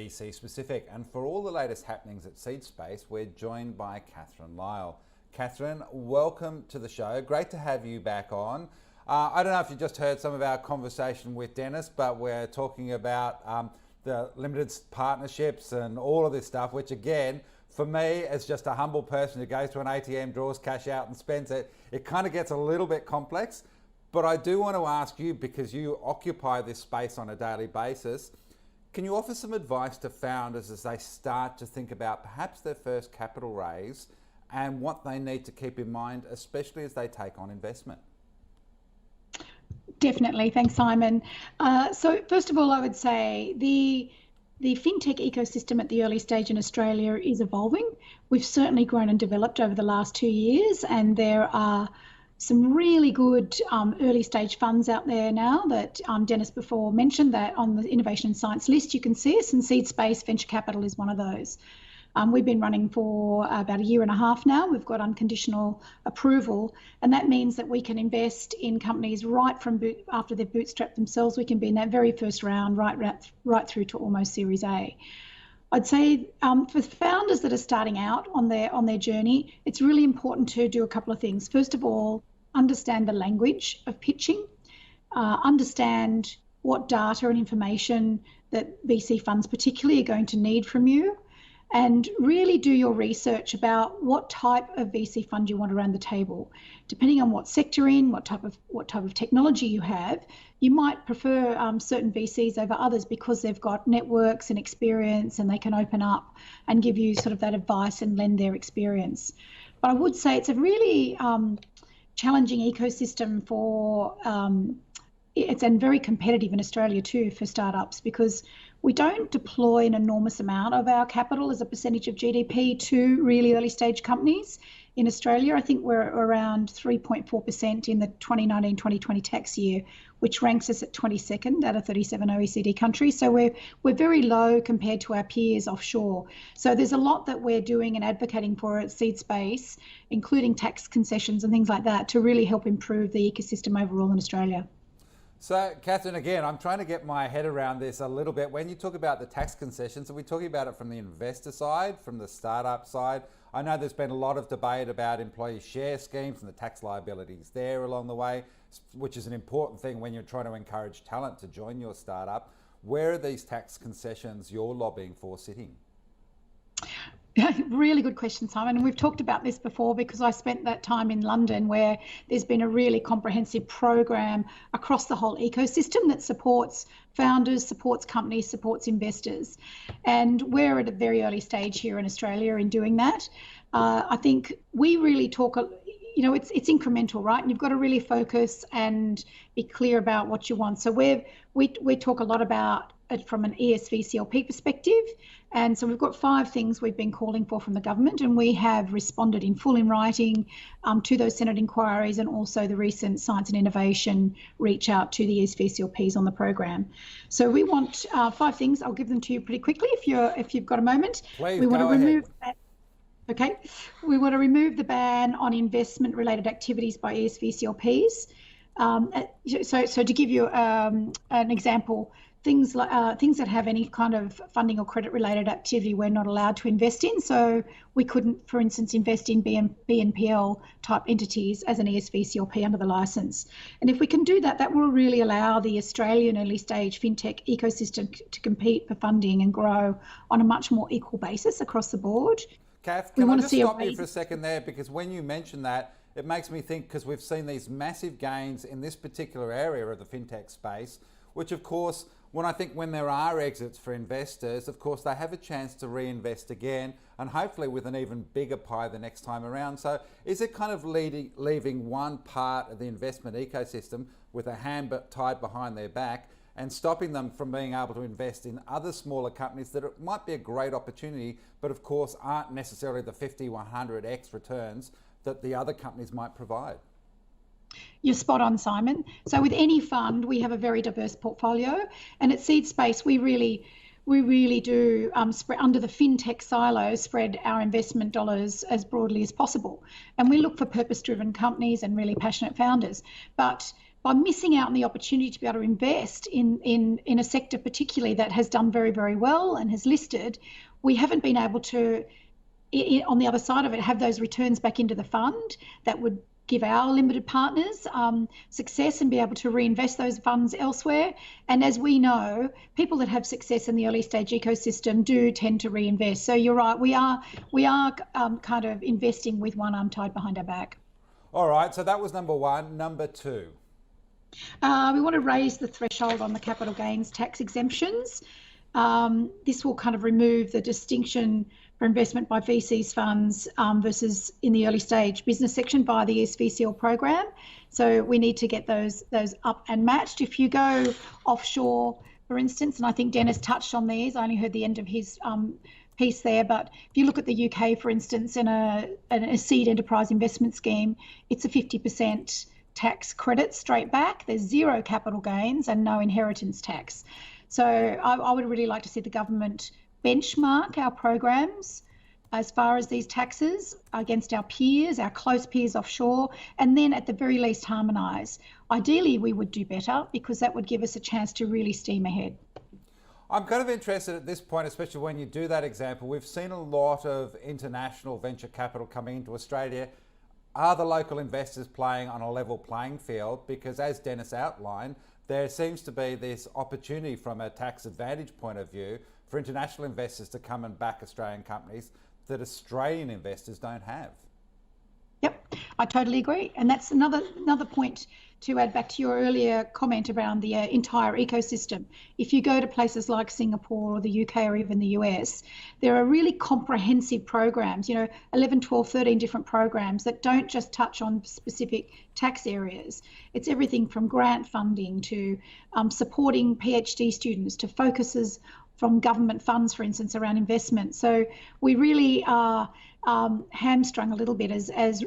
VC specific. And for all the latest happenings at Seed Space, we're joined by Cathy Lyall. Catherine, welcome to the show. Great to have you back on. I don't know if you just heard some of our conversation with Dennis, but we're talking about the limited partnerships and all of this stuff, which again, for me, as just a humble person who goes to an ATM, draws cash out and spends it, it kind of gets a little bit complex. But I do want to ask you, because you occupy this space on a daily basis, can you offer some advice to founders as they start to think about perhaps their first capital raise and what they need to keep in mind, especially as they take on investment? Definitely. Thanks, Simon. So first of all, I would say the fintech ecosystem at the early stage in Australia is evolving. We've certainly grown and developed over the last 2 years, and there are some really good early stage funds out there now that Dennis before mentioned that on the innovation and science list you can see us, and Seed Space Venture Capital is one of those. We've been running for about 1.5 years now. We've got unconditional approval, and that means that we can invest in companies right from after they've bootstrapped themselves. We can be in that very first round right through to almost Series A. I'd say for founders that are starting out on their journey, it's really important to do a couple of things. First of all, understand the language of pitching, understand what data and information that VC funds particularly are going to need from you, and really do your research about what type of VC fund you want around the table. Depending on what sector you're in, what type of technology you have, you might prefer certain VCs over others because they've got networks and experience, and they can open up and give you sort of that advice and lend their experience. But I would say it's a really challenging ecosystem for it's and very competitive in Australia too for startups, because we don't deploy an enormous amount of our capital as a percentage of GDP to really early stage companies. In Australia, I think we're around 3.4% in the 2019-2020 tax year, which ranks us at 22nd out of 37 OECD countries. So we're very low compared to our peers offshore. So there's a lot that we're doing and advocating for at Seed Space, including tax concessions and things like that, to really help improve the ecosystem overall in Australia. So, Catherine, again, I'm trying to get my head around this a little bit. When you talk about the tax concessions, are we talking about it from the investor side, from the startup side? I know there's been a lot of debate about employee share schemes and the tax liabilities there along the way, which is an important thing when you're trying to encourage talent to join your startup. Where are these tax concessions you're lobbying for sitting? Really good question, Simon. And we've talked about this before because I spent that time in London where there's been a really comprehensive program across the whole ecosystem that supports founders, supports companies, supports investors. And we're at a very early stage here in Australia in doing that. I think we really talk, it's incremental, right? And you've got to really focus and be clear about what you want. So we talk a lot about it from an ESVCLP perspective. And so we've got 5 things we've been calling for from the government, and we have responded in full in writing to those Senate inquiries and also the recent science and innovation reach out to the ESVCLPs on the program. So we want 5 things. I'll give them to you pretty quickly if you've got a moment. Please, we want to remove that. Okay, we want to remove the ban on investment-related activities by ESVCLPs. So to give you an example, things that have any kind of funding or credit-related activity we're not allowed to invest in. So we couldn't, for instance, invest in BNPL type entities as an ESVCLP under the licence. And if we can do that, that will really allow the Australian early stage fintech ecosystem to compete for funding and grow on a much more equal basis across the board. Kath, can I just stop you for a second there? Because when you mention that, it makes me think, because we've seen these massive gains in this particular area of the fintech space, which of course, when there are exits for investors, of course, they have a chance to reinvest again and hopefully with an even bigger pie the next time around. So is it kind of leaving one part of the investment ecosystem with a hand tied behind their back and stopping them from being able to invest in other smaller companies that it might be a great opportunity, but of course aren't necessarily the 50, 100x returns that the other companies might provide? You're spot on, Simon. So with any fund, we have a very diverse portfolio, and at Seed Space, we really do spread under the fintech silo, spread our investment dollars as broadly as possible, and we look for purpose-driven companies and really passionate founders. But by missing out on the opportunity to be able to invest in a sector particularly that has done very, very well and has listed, we haven't been able to, on the other side of it, have those returns back into the fund that would give our limited partners success and be able to reinvest those funds elsewhere. And as we know, people that have success in the early stage ecosystem do tend to reinvest. So you're right, we are kind of investing with one arm tied behind our back. All right, so that was number one. Number two? We want to raise the threshold on the capital gains tax exemptions. This will kind of remove the distinction for investment by VCs funds versus in the early stage business section by the ESVCL program. So we need to get those up and matched. If you go offshore, for instance, and I think Dennis touched on these, I only heard the end of his piece there, but if you look at the UK, for instance, in a seed enterprise investment scheme, it's a 50% tax credit straight back. There's zero capital gains and no inheritance tax. So I would really like to see the government benchmark our programs as far as these taxes against our peers, our close peers offshore, and then at the very least harmonise. Ideally, we would do better because that would give us a chance to really steam ahead. I'm kind of interested at this point, especially when you do that example. We've seen a lot of international venture capital coming into Australia. Are the local investors playing on a level playing field? Because as Dennis outlined, there seems to be this opportunity from a tax advantage point of view for international investors to come and back Australian companies that Australian investors don't have. Yep, I totally agree. And that's another point to add back to your earlier comment around the entire ecosystem. If you go to places like Singapore or the UK or even the US, there are really comprehensive programs, 11, 12, 13 different programs that don't just touch on specific tax areas. It's everything from grant funding to supporting PhD students to focuses from government funds, for instance, around investment. So we really are hamstrung a little bit as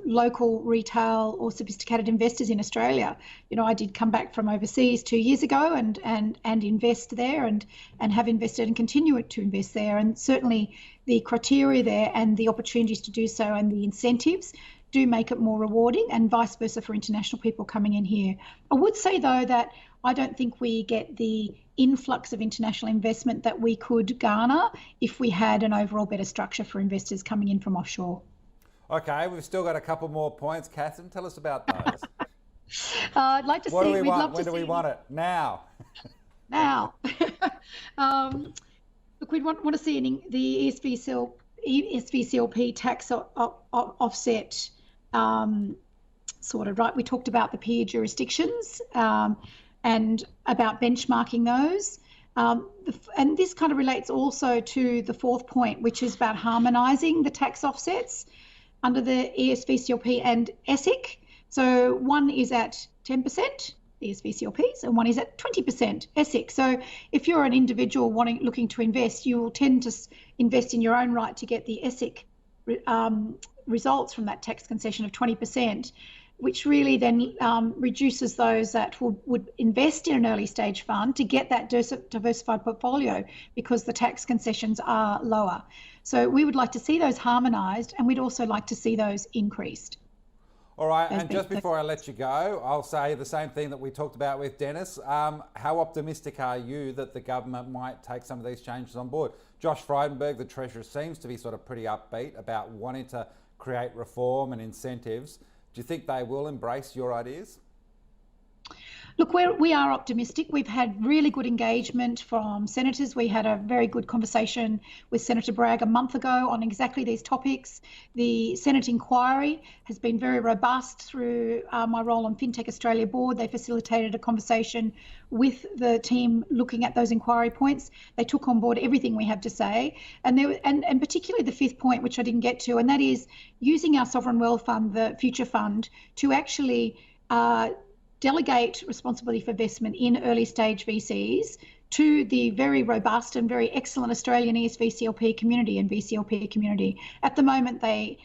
local retail or sophisticated investors in Australia. I did come back from overseas 2 years ago and invest there and have invested and continue to invest there. And certainly the criteria there and the opportunities to do so and the incentives do make it more rewarding, and vice versa for international people coming in here. I would say though that I don't think we get the influx of international investment that we could garner if we had an overall better structure for investors coming in from offshore. Okay, we've still got a couple more points. Catherine, tell us about those. I'd like to see. What do we want? When do we want it? Now. Now. Look, we'd want to see the ESVCLP tax offset sorted, right? We talked about the peer jurisdictions and about benchmarking those. And this kind of relates also to the fourth point, which is about harmonising the tax offsets under the ESVCLP and ESIC. So one is at 10%, ESVCLPs, and one is at 20%, ESIC. So if you're an individual looking to invest, you will tend to invest in your own right to get the ESIC results from that tax concession of 20%, which really then reduces those that would invest in an early stage fund to get that diversified portfolio because the tax concessions are lower. So we would like to see those harmonised, and we'd also like to see those increased. All right, and just before I let you go, I'll say the same thing that we talked about with Dennis. How optimistic are you that the government might take some of these changes on board? Josh Frydenberg, the Treasurer, seems to be sort of pretty upbeat about wanting to create reform and incentives. Do you think they will embrace your ideas? Look, we are optimistic. We've had really good engagement from senators. We had a very good conversation with Senator Bragg a month ago on exactly these topics. The Senate inquiry has been very robust through my role on Fintech Australia board. They facilitated a conversation with the team looking at those inquiry points. They took on board everything we have to say, and particularly the fifth point, which I didn't get to, and that is using our sovereign wealth fund, the future fund, to actually delegate responsibility for investment in early stage VCs to the very robust and very excellent Australian ESVCLP community and VCLP community. At the moment, they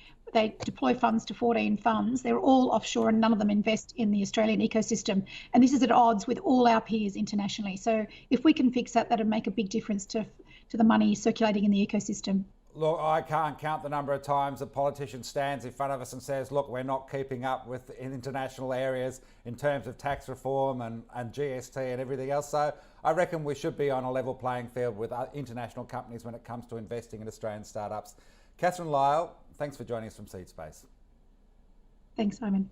deploy funds to 14 funds. They're all offshore and none of them invest in the Australian ecosystem. And this is at odds with all our peers internationally. So if we can fix that, that'll make a big difference to the money circulating in the ecosystem. Look, I can't count the number of times a politician stands in front of us and says, look, we're not keeping up with in international areas in terms of tax reform and GST and everything else. So I reckon we should be on a level playing field with international companies when it comes to investing in Australian startups. Cathy Lyall, thanks for joining us from Seed Space. Thanks, Simon.